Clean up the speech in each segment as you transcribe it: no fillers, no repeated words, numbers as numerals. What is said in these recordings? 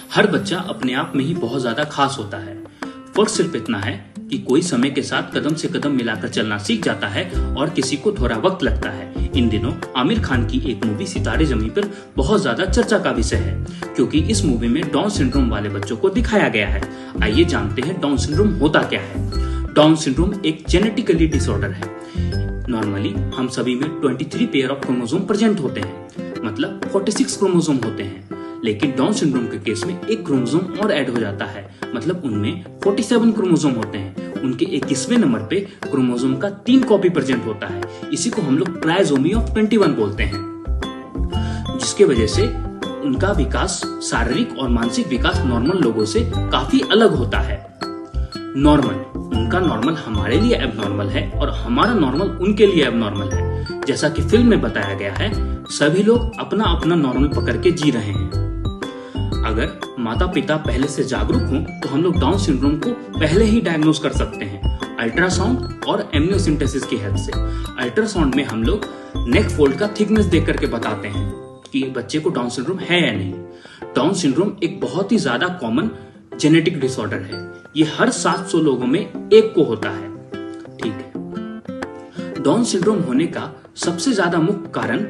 हर बच्चा अपने आप में ही बहुत ज्यादा खास होता है। फर्क सिर्फ इतना है कि कोई समय के साथ कदम से कदम मिलाकर चलना सीख जाता है और किसी को थोड़ा वक्त लगता है। इन दिनों आमिर खान की एक मूवी सितारे जमीन पर बहुत ज्यादा चर्चा का विषय है, क्योंकि इस मूवी में डाउन सिंड्रोम वाले बच्चों को दिखाया गया है। आइए जानते हैं डाउन सिंड्रोम होता क्या है। डाउन सिंड्रोम एक जेनेटिकली डिसऑर्डर है। नॉर्मली हम सभी में 23 पेयर ऑफ क्रोमोसोम प्रेजेंट होते हैं, मतलब 46 क्रोमोसोम होते हैं। लेकिन डाउन सिंड्रोम के केस में एक क्रोमोसोम और ऐड हो जाता है, मतलब उनमें 47 क्रोमोसोम होते हैं। उनके 21वें नंबर पे क्रोमोसोम का 3 कॉपी प्रेजेंट होता है। इसी को हम लोग ट्राइसोमी ऑफ 21 बोलते हैं, जिसके वजह से उनका विकास, शारीरिक और मानसिक विकास नॉर्मल लोगों से काफी अलग होता है। उनका नॉर्मल हमारे लिए एबनॉर्मल है और हमारा नॉर्मल उनके लिए एबनॉर्मल है। जैसा कि फिल्म में बताया गया है, सभी लोग अपना अपना नॉर्मल पकड़ के जी रहे हैं। अगर माता पिता पहले से जागरूक हों तो हम लोग डाउन सिंड्रोम को पहले ही डायग्नोज कर सकते हैं, अल्ट्रासाउंड और एमनियोसेंटेसिस की हेल्प से। अल्ट्रासाउंड में हम लोग नेक फोल्ड का थिकनेस देख करके बताते हैं कि बच्चे को डाउन सिंड्रोम है या नहीं। डाउन सिंड्रोम एक बहुत ही ज्यादा कॉमन जेनेटिक डिसऑर्डर है। ये हर 700 लोगों में एक को होता है। ठीक है। डाउन सिंड्रोम होने का सबसे ज्यादा मुख्य कारण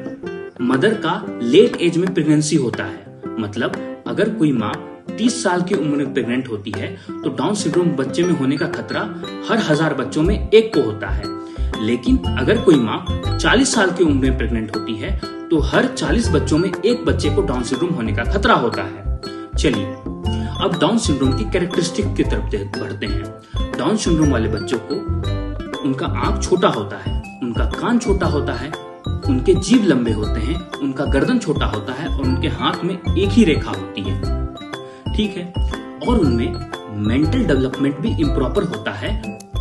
मदर का लेट एज में प्रेगनेंसी होता है। मतलब अगर कोई माँ 30 साल की उम्र में प्रेग्नेंट होती है तो डाउन सिंड्रोम बच्चे में होने का खतरा हर 1000 बच्चों में एक को होता है। लेकिन अगर कोई माँ 40 साल की उम्र में प्रेग्नेंट होती है तो हर 40 बच्चों में एक बच्चे को डाउन सिंड्रोम होने का खतरा होता है। चलिए अब डाउन सिंड्रोम की कैरेक्टरिस्टिक की तरफ बढ़ते हैं। डाउन सिंड्रोम वाले बच्चों को उनका आंख छोटा होता है, उनका कान छोटा होता है, उनके जीभ लंबे होते हैं, उनका गर्दन छोटा होता है और उनके हाथ में एक ही रेखा होती है। ठीक है। और उनमें मेंटल डेवलपमेंट भी इम्प्रॉपर होता है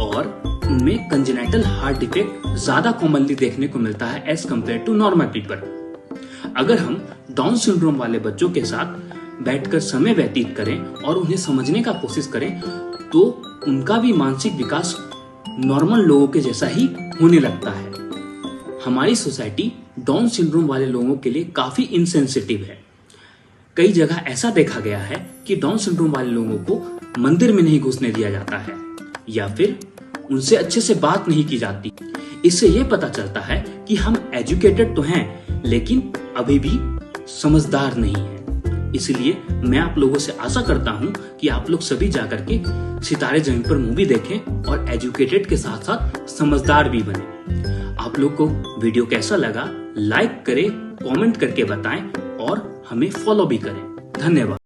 और उनमें कंजेनिटल हार्ट डिफेक्ट ज्यादा कॉमनली देखने को मिलता है as compare to normal people. अगर हम डाउन सिंड्रोम वाले बच्चों के साथ बैठकर समय व्यतीत करें और उन्हें समझने का कोशिश करें तो उनका भी मानसिक विकास नॉर्मल लोगों के जैसा ही होने लगता है। हमारी सोसाइटी डाउन सिंड्रोम वाले लोगों के लिए काफी इनसेंसिटिव है। कई जगह ऐसा देखा गया है कि डाउन सिंड्रोम वाले लोगों को मंदिर में नहीं घुसने दिया जाता है या फिर उनसे अच्छे से बात नहीं की जाती। इससे यह पता चलता है कि हम एजुकेटेड तो हैं लेकिन अभी भी समझदार नहीं हैं। इसलिए मैं आप लोगों से आशा करता हूं कि आप लोग सभी जाकर के सितारे जमीन पर मूवी देखें और एजुकेटेड के साथ साथ समझदार भी बने। आप लोग को वीडियो कैसा लगा लाइक करें, कमेंट करके बताएं और हमें फॉलो भी करें। धन्यवाद।